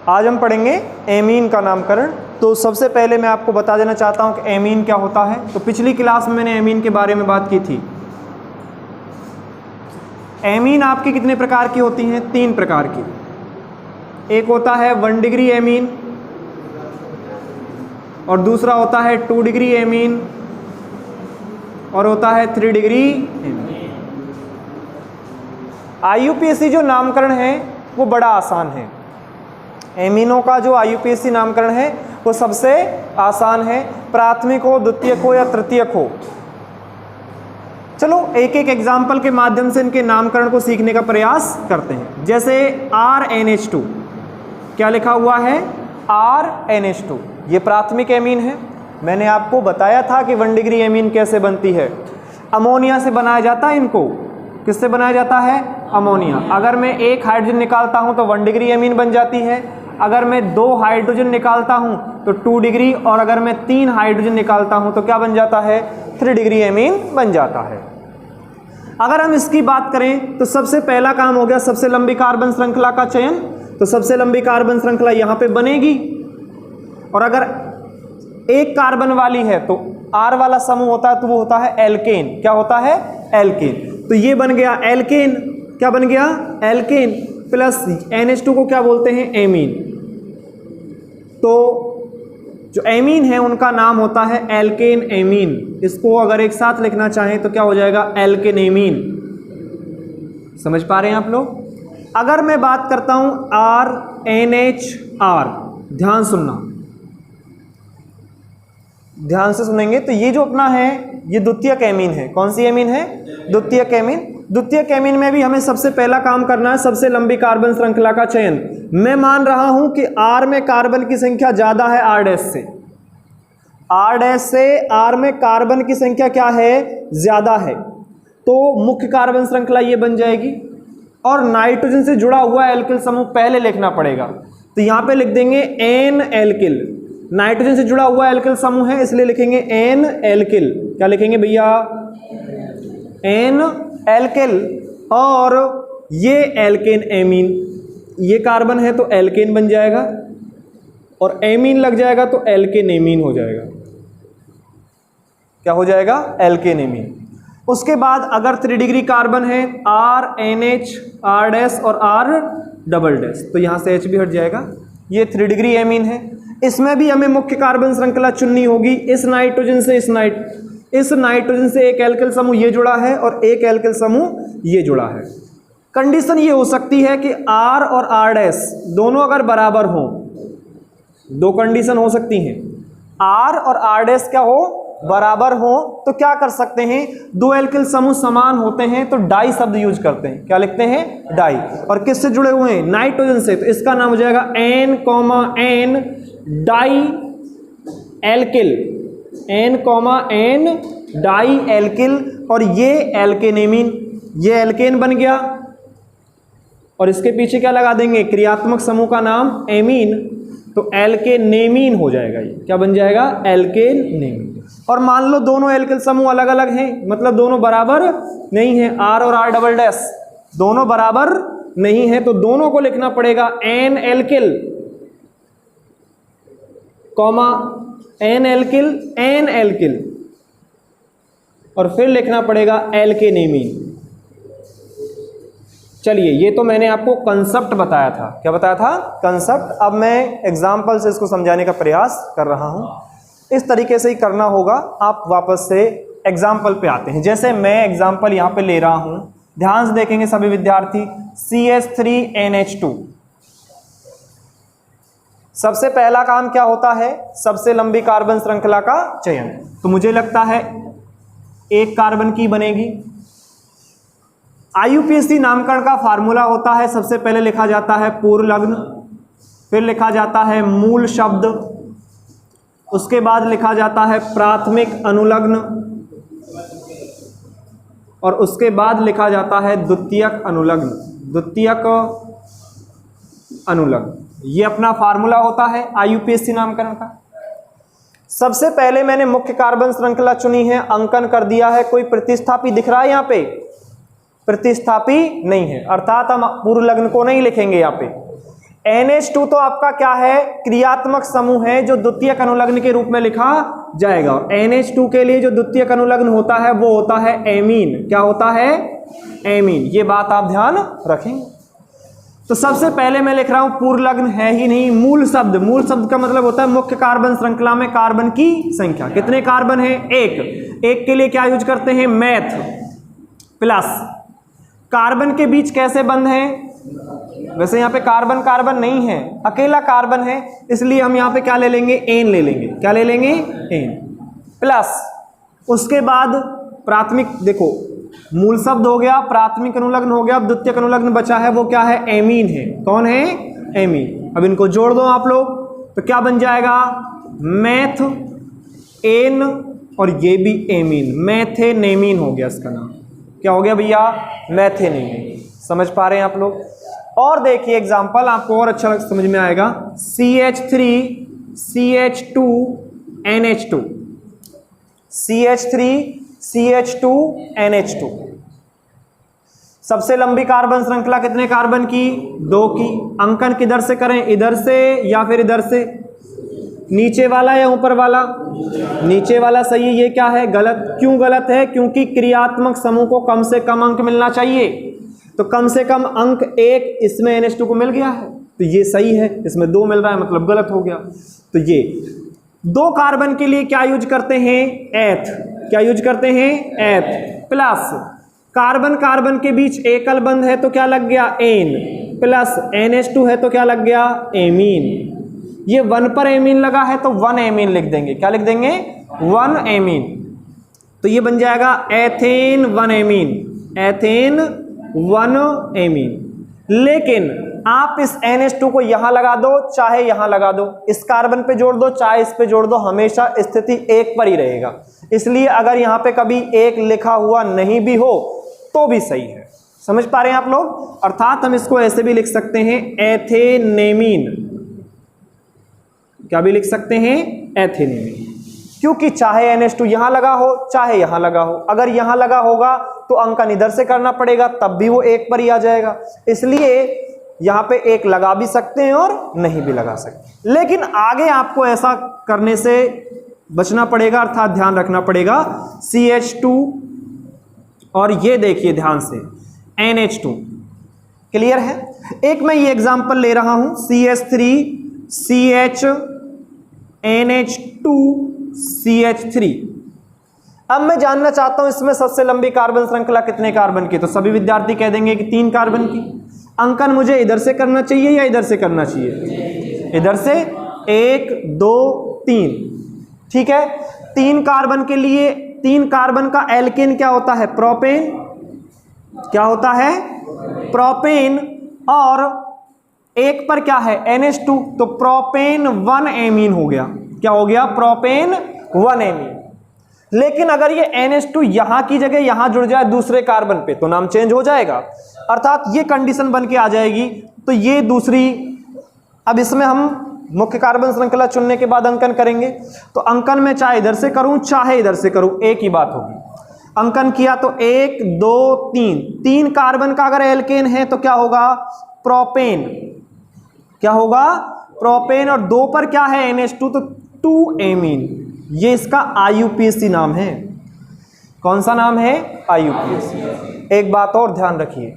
आज हम पढ़ेंगे एमीन का नामकरण। तो सबसे पहले मैं आपको बता देना चाहता हूं कि एमीन क्या होता है। तो पिछली क्लास में मैंने एमीन के बारे में बात की थी। एमीन आपकी कितने प्रकार की होती हैं? 3 प्रकार की। एक होता है 1 डिग्री एमीन, और दूसरा होता है 2 डिग्री एमीन, और होता है 3 डिग्री एमीन। आईयूपीएसी जो नामकरण है वो बड़ा आसान है। एमीनों का जो आईयूपीएसी नामकरण है वो सबसे आसान है, प्राथमिक हो, द्वितीयक हो या तृतीयक हो। चलो एक एक एग्जाम्पल के माध्यम से इनके नामकरण को सीखने का प्रयास करते हैं। जैसे RNH2, क्या लिखा हुआ है? RNH2, ये प्राथमिक एमीन है। मैंने आपको बताया था कि 1 डिग्री एमीन कैसे बनती है। अमोनिया से बनाया जाता है इनको। किससे बनाया जाता है? अमोनिया। अगर मैं 1 हाइड्रोजन निकालता हूं तो 1 डिग्री एमीन बन जाती है। अगर मैं 2 हाइड्रोजन निकालता हूं तो 2 डिग्री, और अगर मैं 3 हाइड्रोजन निकालता हूं तो क्या बन जाता है? 3 डिग्री एमीन बन जाता है। अगर हम इसकी बात करें तो सबसे पहला काम हो गया सबसे लंबी कार्बन श्रृंखला का चयन। तो सबसे लंबी कार्बन श्रृंखला यहां पे बनेगी, और अगर 1 कार्बन वाली है तो R वाला समूह होता है तो वो होता है एल्केन। क्या होता है? एल्केन। तो ये बन गया एल्केन। क्या बन गया? एल्केन। प्लस NH2 को क्या बोलते हैं? एमीन। तो जो एमीन है उनका नाम होता है एल्केन एमीन। इसको अगर एक साथ लिखना चाहें तो क्या हो जाएगा? Alkane amine. समझ पा रहे हैं आप लोग? अगर मैं बात करता हूं RNHR, ध्यान सुनना, ध्यान से सुनेंगे। तो ये जो अपना है ये द्वितीयक एमीन है। कौन सी एमीन है? द्वितीयक एमीन। द्वितीयक एमीन में भी हमें सबसे पहला काम करना है सबसे लंबी कार्बन श्रृंखला का चयन। मैं मान रहा हूं कि R में कार्बन की संख्या ज्यादा है R' से। R' से R में कार्बन की संख्या क्या है? ज्यादा है। तो मुख्य कार्बन श्रृंखला ये बन जाएगी, और नाइट्रोजन से जुड़ा हुआ एल्किल समूह पहले लिखना पड़ेगा। तो यहां पे लिख देंगे N एल्किल। नाइट्रोजन से जुड़ा हुआ एल्किल समूह है इसलिए लिखेंगे N एल्किल। क्या लिखेंगे भैया? N alkyl. और ये एल्केन एमीन, ये कार्बन है तो एल्केन बन जाएगा, और एमीन लग जाएगा तो एल्केन एमीन हो जाएगा। क्या हो जाएगा? Alkane amine. उसके बाद अगर 3 डिग्री कार्बन है RNH, R' और R', तो यहां से H भी हट जाएगा। ये 3 डिग्री एमीन है। इसमें भी हमें मुख्य कार्बन श्रृंखला चुननी होगी। इस नाइट्रोजन से इस नाइट्रोजन से एक एल्किल समूह ये जुड़ा है और एक एल्किल समूह ये जुड़ा है। कंडीशन ये हो सकती है कि R और R' दोनों अगर बराबर हों, 2 कंडीशन हो सकती हैं। R और R' क्या हो? बराबर हो। तो क्या कर सकते हैं? 2 एल्किल समूह समान होते हैं तो डाई शब्द यूज करते हैं। क्या लिखते हैं? डाई। और किससे जुड़े हुए हैं? नाइट्रोजन से। तो इसका नाम हो जाएगा N, di alkyl. N, di alkyl. और ये एल्केन एमीन, ये एल्केन बन गया, और इसके पीछे क्या लगा देंगे? क्रियात्मक समूह का नाम एमीन, तो एल्केनेमीन हो जाएगा। ये क्या बन जाएगा? एल्केनेमीन। और मान लो दोनों एल्किल समूह अलग अलग हैं, मतलब दोनों बराबर नहीं है। R और R' दोनों बराबर नहीं है, तो दोनों को लिखना पड़ेगा N एल्किल, N एल्किल, और फिर लिखना पड़ेगा एल्केनेमीन। चलिए, ये तो मैंने आपको कंसेप्ट बताया था। क्या बताया था? कंसेप्ट। अब मैं एग्जाम्पल से इसको समझाने का प्रयास कर रहा हूं। इस तरीके से ही करना होगा। आप वापस से एग्जाम्पल पे आते हैं। जैसे मैं एग्जाम्पल यहां पे ले रहा हूं, ध्यान से देखेंगे सभी विद्यार्थी। CH3NH2, सबसे पहला काम क्या होता है? सबसे लंबी कार्बन श्रृंखला का चयन। तो मुझे लगता है 1 कार्बन की बनेगी। आईयूपीएसी नामकरण का फार्मूला होता है, सबसे पहले लिखा जाता है पूर्व लग्न, फिर लिखा जाता है मूल शब्द, उसके बाद लिखा जाता है प्राथमिक अनुलग्न, और उसके बाद लिखा जाता है द्वितीयक अनुलग्न। ये अपना फार्मूला होता है आईयूपीएसी नामकरण का। सबसे पहले मैंने मुख्य कार्बन श्रृंखला चुनी है, अंकन कर दिया है। कोई प्रतिस्थापी दिख रहा है यहां पे? प्रतिस्थापी नहीं है, अर्थात हम पूर्व लग्न को नहीं लिखेंगे यहां पे। NH2 तो आपका क्या है, क्रियात्मक समूह है जो द्वितीयक अनुलग्न के रूप में लिखा जाएगा। NH2 के लिए जो द्वितीयक अनुलग्न होता है वो होता है एमीन। क्या होता है, एमीन। ये बात आप ध्यान रखेंगे। तो सबसे पहले मैं लिख रहा हूं पूर्वलग्न है ही नहीं, मूल शब्द। मूल शब्द का मतलब होता है मुख्य कार्बन श्रृंखला में कार्बन की संख्या। कितने कार्बन है, एक के लिए क्या यूज करते हैं, मैथ प्लस। कार्बन के बीच कैसे बंध है, वैसे यहाँ पे कार्बन कार्बन नहीं है, अकेला कार्बन है, इसलिए हम यहाँ पे क्या ले लेंगे, एन ले लेंगे। क्या ले लेंगे, एन प्लस। उसके बाद प्राथमिक, देखो मूल शब्द हो गया, प्राथमिक अनुलग्न हो गया, अब द्वितीयक अनुलग्न बचा है वो क्या है, एमीन है। कौन है, एमीन। अब इनको जोड़ दो आप लोग तो क्या बन जाएगा, मैथ एन और ये भी एमीन, मैथेनेमीन हो गया इसका नाम। क्या हो गया भैया, मैथेनेमीन। समझ पा रहे हैं आप लोग। और देखिए एग्जांपल, आपको और अच्छा समझ में आएगा। CH3 CH2 NH2, CH3 CH2 NH2। सबसे लंबी कार्बन श्रृंखला कितने कार्बन की, 2 की। अंकन किधर से करें, इधर से या फिर इधर से, नीचे वाला या ऊपर वाला, नीचे वाला सही। ये क्या है, गलत। क्यों गलत है, क्योंकि क्रियात्मक समूह को कम से कम अंक मिलना चाहिए, तो कम से कम अंक 1 इसमें NH2 को मिल गया है, तो ये सही है। इसमें 2 मिल रहा है मतलब गलत हो गया। तो ये 2 कार्बन के लिए क्या यूज करते हैं, एथ। क्या यूज करते हैं, एथ प्लस। कार्बन कार्बन के बीच एकल बंध है तो क्या लग गया, एन प्लस। NH2 है तो क्या लग गया, एमीन। ये 1 पर एमीन लगा है तो 1 एमीन लिख देंगे। क्या लिख देंगे, 1 एमीन। तो ये बन जाएगा एथेन 1 एमीन, एथेन 1 एमीन। लेकिन आप इस NH2 को यहां लगा दो चाहे यहां लगा दो, इस कार्बन पे जोड़ दो चाहे इस पे जोड़ दो, हमेशा स्थिति 1 पर ही रहेगा। इसलिए अगर यहां पे कभी 1 लिखा हुआ नहीं भी हो तो भी सही है। समझ पा रहे हैं आप लोग। अर्थात हम इसको ऐसे भी लिख सकते हैं, एथेनेमीन। क्या भी लिख सकते हैं, एथेनेमीन। क्योंकि चाहे NH2 यहां लगा हो चाहे यहां लगा हो, अगर यहां लगा होगा तो अंकन इधर से करना पड़ेगा, तब भी वो 1 पर ही आ जाएगा। इसलिए यहां पे 1 लगा भी सकते हैं और नहीं भी लगा सकते। लेकिन आगे आपको ऐसा करने से बचना पड़ेगा, अर्थात ध्यान रखना पड़ेगा। CH2 और ये देखिए ध्यान से NH2, क्लियर है। एक मैं ये एग्जांपल ले रहा हूं, CH3 CH NH2 CH3। अब मैं जानना चाहता हूं इसमें सबसे लंबी कार्बन श्रृंखला कितने कार्बन की, तो सभी विद्यार्थी कह देंगे कि 3 कार्बन की। अंकन मुझे इधर से करना चाहिए या इधर से करना चाहिए, इधर से। 1 2 3, ठीक है। 3 कार्बन के लिए, 3 कार्बन का एल्केन क्या होता है, प्रोपेन। क्या होता है, प्रोपेन। और 1 पर क्या है, NH2, तो प्रोपेन 1 एमीन हो गया। क्या हो गया, प्रोपेन 1 एमीन। लेकिन अगर ये NH2 यहां की जगह यहां जुड़ जाए दूसरे कार्बन पे तो नाम चेंज हो जाएगा, अर्थात ये कंडीशन बन के आ जाएगी। तो ये दूसरी, अब इसमें हम मुख्य कार्बन श्रृंखला चुनने के बाद अंकन करेंगे, तो अंकन में चाहे इधर से करूं चाहे इधर से करूं एक ही बात होगी। अंकन किया तो 1 2 3, 3 कार्बन का अगर एल्केन है तो क्या होगा, प्रोपेन। क्या होगा, प्रोपेन। और 2 पर क्या है, NH2, तो 2 एमीन। ये इसका IUPAC नाम है। कौन सा नाम है, IUPAC। एक बात और ध्यान रखिए,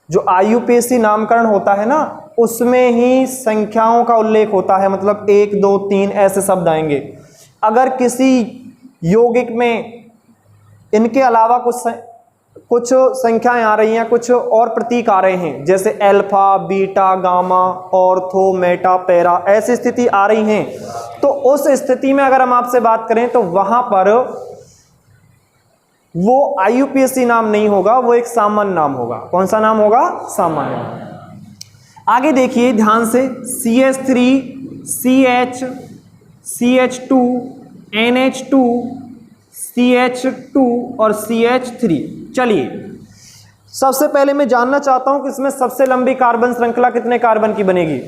जो IUPAC नामकरण होता है ना, उसमें ही संख्याओं का उल्लेख होता है, मतलब 1 2 3 ऐसे शब्द आएंगे। अगर किसी यौगिक में इनके अलावा कुछ संख्याएं आ रही हैं, कुछ और प्रतीक आ रहे हैं, जैसे alpha beta gamma ortho Meta para, ऐसी स्थिति आ रही हैं, तो उस स्थिति में अगर हम आपसे बात करें तो वहां पर वो IUPAC नाम नहीं होगा, वो एक सामान्य नाम होगा। कौन सा नाम होगा, सामान्य नाम। आगे देखिए ध्यान से, CH3 CH CH2 NH2 CH2 और CH3। चलिए सबसे पहले मैं जानना चाहता हूं कि इसमें सबसे लंबी कार्बन श्रृंखला कितने कार्बन की बनेगी,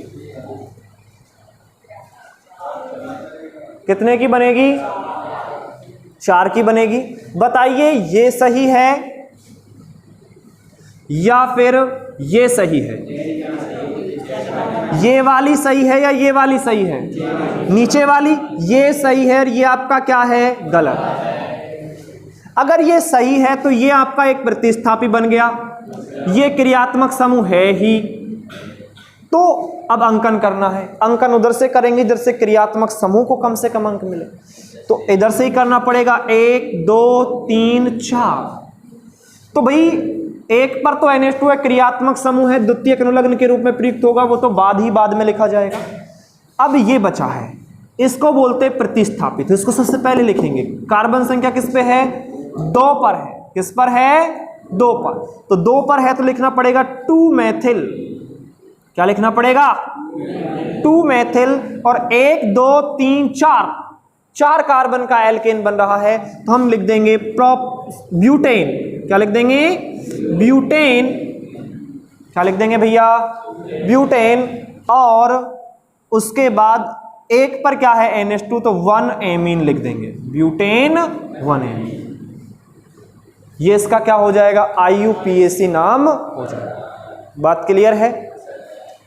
कितने की बनेगी, 4 की बनेगी। बताइए ये सही है या फिर ये सही है। ये वाली सही है या ये वाली सही है? नीचे वाली ये सही है और ये आपका क्या है? गलत। अगर ये सही है तो ये आपका एक प्रतिस्थापी बन गया, ये क्रियात्मक समूह है ही। तो अब अंकन करना है। अंकन उधर से करेंगे इधर से क्रियात्मक समूह को कम से कम अंक मिले, तो इधर से ही करना पड़ेगा। 1 2 3 4। तो भाई एक पर तो NH2 है, क्रियात्मक समूह है, द्वितीयक अनुलग्न के रूप में प्रयुक्त होगा, वो तो बाद में लिखा जाएगा। अब ये बचा है, इसको बोलते हैं प्रतिस्थापित। इसको सबसे पहले लिखेंगे। कार्बन संख्या किस पे है? 2 पर है। किस पर है? 2 पर। तो 2 पर है तो लिखना पड़ेगा 2 मेथिल। क्या लिखना पड़ेगा? 2 मेथिल। और 1 2 3 4 कार्बन का एल्केन बन रहा है, तो हम लिख देंगे ब्यूटेन। क्या लिख देंगे? ब्यूटेन। क्या लिख देंगे भैया? ब्यूटेन। और उसके बाद एक पर क्या है? NH2, तो 1 एमीन लिख देंगे। Butane 1 amine. ये इसका क्या हो जाएगा? IUPAC नाम हो जाएगा। बात क्लियर है?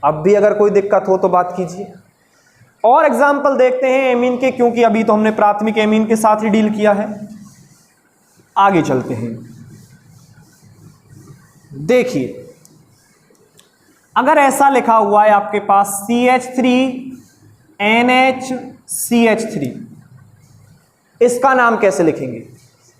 अब भी अगर कोई दिक्कत हो तो बात कीजिए। और एग्जाम्पल देखते हैं एमीन के, क्योंकि अभी तो हमने प्राथमिक एमीन के साथ ही डील किया है। आगे चलते हैं। देखिए, अगर ऐसा लिखा हुआ है आपके पास CH3 NHCH3, इसका नाम कैसे लिखेंगे?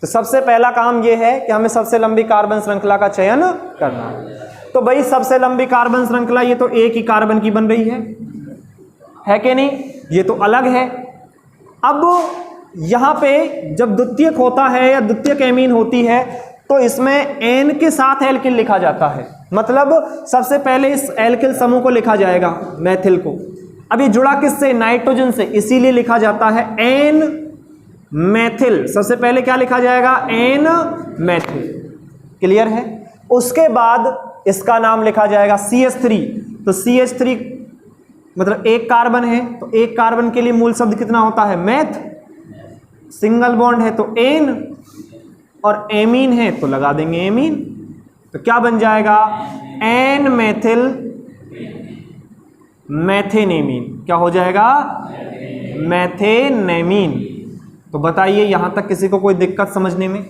तो सबसे पहला काम यह है कि हमें सबसे लंबी कार्बन श्रृंखला का चयन करना है। तो भाई सबसे लंबी कार्बन श्रृंखला ये तो एक ही कार्बन की बन रही है कि नहीं? ये तो अलग है। अब यहां पे जब द्वितीयक होता है या द्वितीयक एमीन होती है, तो इसमें N के साथ एल्किल लिखा जाता है। मतलब सबसे पहले इस एल्किल समूह को लिखा जाएगा, मैथिल को। अब ये जुड़ा किससे? नाइट्रोजन से, इसीलिए लिखा जाता है N मैथिल। सबसे पहले क्या लिखा जाएगा? N मैथिल। क्लियर है? उसके बाद इसका नाम लिखा जाएगा CH3। तो CH3 मतलब एक कार्बन है, तो एक कार्बन के लिए मूल शब्द कितना होता है? मैथ। सिंगल बॉन्ड है तो एन, और एमीन है तो लगा देंगे एमीन। तो क्या बन जाएगा? एन मैथिल मैथेनेमीन। क्या हो जाएगा? मैथेनेमीन। तो बताइए यहां तक किसी को कोई दिक्कत समझने में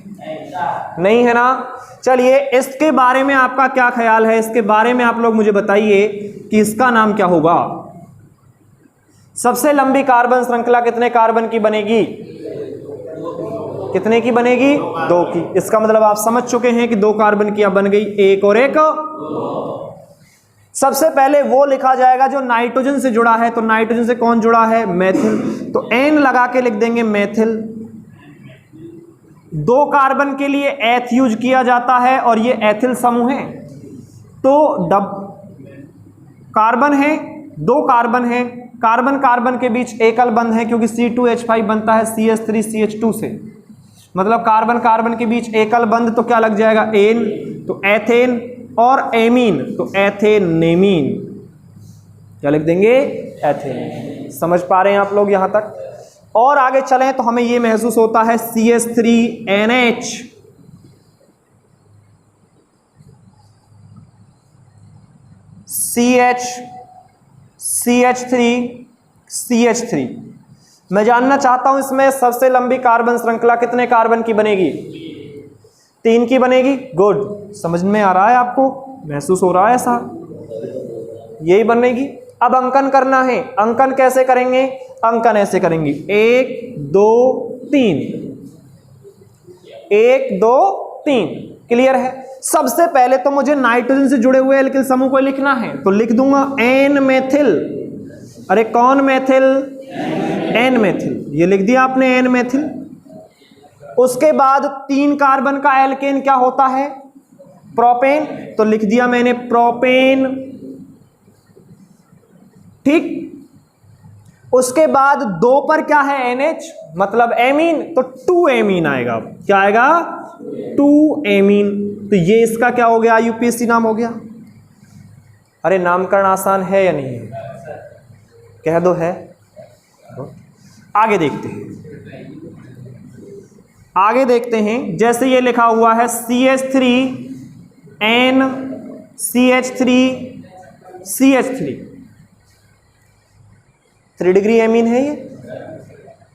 नहीं है ना? चलिए, इसके बारे में आपका क्या ख्याल है? इसके बारे में आप लोग मुझे बताइए कि इसका नाम क्या होगा? सबसे लंबी कार्बन श्रृंखला कितने कार्बन की बनेगी? कितने की बनेगी? 2 की। इसका मतलब आप समझ चुके हैं कि 2 कार्बन की अब बन गई, 1 और 1। सबसे पहले वो लिखा जाएगा जो नाइट्रोजन से जुड़ा है। तो नाइट्रोजन से कौन जुड़ा है? मैथिल। तो N लगा के लिख देंगे मैथिल। 2 कार्बन के लिए एथ यूज किया जाता है और ये एथिल समूह है। तो कार्बन है, 2 कार्बन है, कार्बन कार्बन के बीच एकल बंध है, क्योंकि C2H5 बनता है CH3CH2 से। मतलब कार्बन कार्बन के बीच एकल बंध, तो क्या लग जाएगा? एन। तो एथेन। और एमीन तो एथेनेमीन। क्या लिख देंगे? एथेन। समझ पा रहे हैं आप लोग यहां तक? और आगे चलें तो हमें यह महसूस होता है CH3NH। CH3 मैं जानना चाहता हूं इसमें सबसे लंबी कार्बन श्रृंखला कितने कार्बन की बनेगी? 3 की बनेगी। गुड, समझ में आ रहा है आपको? महसूस हो रहा है ऐसा? यही बनेगी। अब अंकन करना है। अंकन कैसे करेंगे? अंकन ऐसे करेंगे, 1 2 3, 1 2 3। क्लियर है? सबसे पहले तो मुझे नाइट्रोजन से जुड़े हुए एल्किल समूह को लिखना है, तो लिख दूंगा N मेथिल। अरे कौन मेथिल? N methyl. ये लिख दिया आपने N मेथिल। उसके बाद 3 कार्बन का एल्केन क्या होता है? प्रोपेन। तो लिख दिया मैंने प्रोपेन। ठीक। उसके बाद 2 पर क्या है? NH मतलब एमीन, तो 2 एमीन आएगा। क्या आएगा? 2 एमीन। तो ये इसका क्या हो गया? IUPAC नाम हो गया। अरे नामकरण आसान है या नहीं है? कह दो है। आगे देखते हैं। आगे देखते हैं, जैसे ये लिखा हुआ है CH3NCH3CH3। 3 डिग्री एमीन है ये।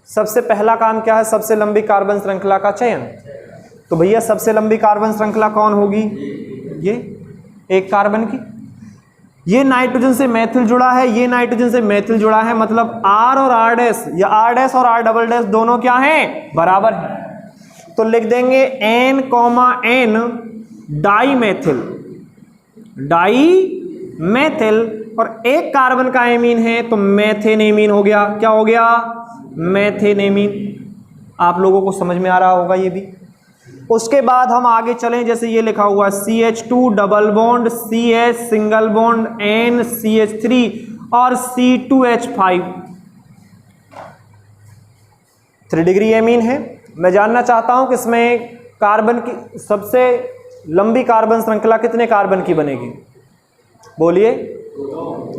सबसे पहला काम क्या है? सबसे लंबी कार्बन श्रृंखला का चयन। तो भैया सबसे लंबी कार्बन श्रृंखला कौन होगी? ये एक कार्बन की। ये नाइट्रोजन से मेथिल जुड़ा है, ये नाइट्रोजन से मेथिल जुड़ा है, मतलब R और R डैश या R डैश और R डबल डैश दोनों क्या हैं? बराबर हैं। तो लिख देंगे N, N डाई मेथिल और एक कार्बन का एमीन है तो मेथेन एमीन हो गया। क्या हो गया? Methane amine. आप लोगों को समझ में आ रहा होगा ये भी। उसके बाद हम आगे चलें, जैसे ये लिखा हुआ CH2 double bond CH single bond N CH3 और C2H5 3 डिग्री एमीन है। मैं जानना चाहता हूं कि इसमें कार्बन की सबसे लंबी कार्बन श्रृंखला कितने कार्बन की बनेगी? बोलिए।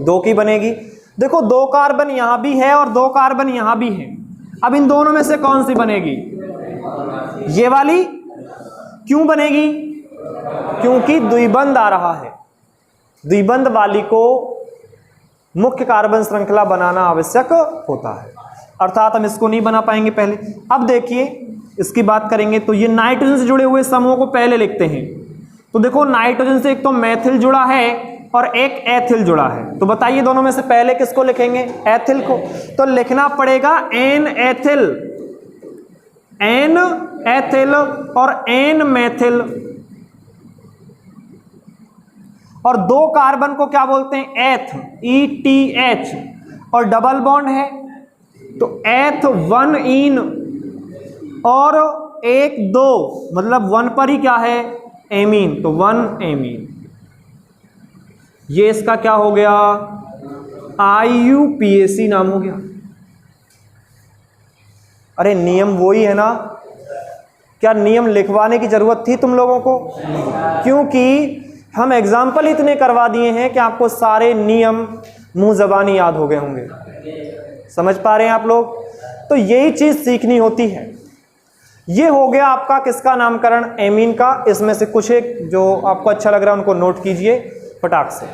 2 की बनेगी। देखो 2 कार्बन यहां भी है और 2 कार्बन यहां भी है। अब इन दोनों में से कौन सी बनेगी? ये वाली। क्यों बनेगी? क्योंकि द्विबंध आ रहा है। द्विबंध वाली को मुख्य कार्बन श्रृंखला बनाना आवश्यक होता है, अर्थात हम इसको नहीं बना पाएंगे पहले। अब देखिए इसकी बात करेंगे तो ये नाइट्रोजन से जुड़े हुए समूहों को पहले लिखते हैं। तो देखो नाइट्रोजन से एक तो मेथिल जुड़ा है और एक एथिल जुड़ा है, तो बताइए दोनों में से पहले किसको लिखेंगे? एथिल को। तो लिखना पड़ेगा N एथिल और N मेथिल। और 2 कार्बन को क्या बोलते हैं? एथ, ETH। और डबल बॉन्ड है तो एथ 1 इन और 1 2, मतलब 1 पर ही क्या है? एमीन। तो 1 एमीन। ये इसका क्या हो गया? IUPAC नाम हो गया। अरे नियम वही है ना? क्या नियम लिखवाने की जरूरत थी तुम लोगों को? क्योंकि हम एग्जाम्पल इतने करवा दिए हैं कि आपको सारे नियम मुंह जबानी याद हो गए होंगे। समझ पा रहे हैं आप लोग? तो यही चीज सीखनी होती है। ये हो गया आपका किसका नामकरण? एमीन का। इसमें से कुछ एक जो आपको अच्छा लग रहा है उनको नोट कीजिए फटाक से।